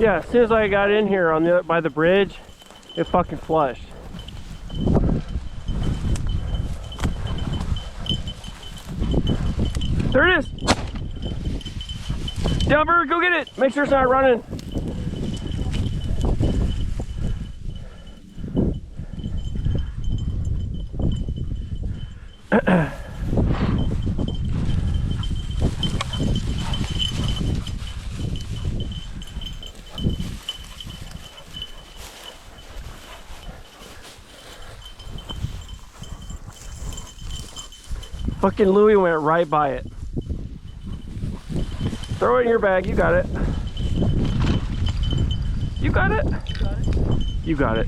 Yeah, as soon as I got in here on the by the bridge, it fucking flushed. There it is. Delbert, go get it. Make sure it's not running. Fucking Louie went right by it. Throw it in your bag. You got it. You got it. You got it.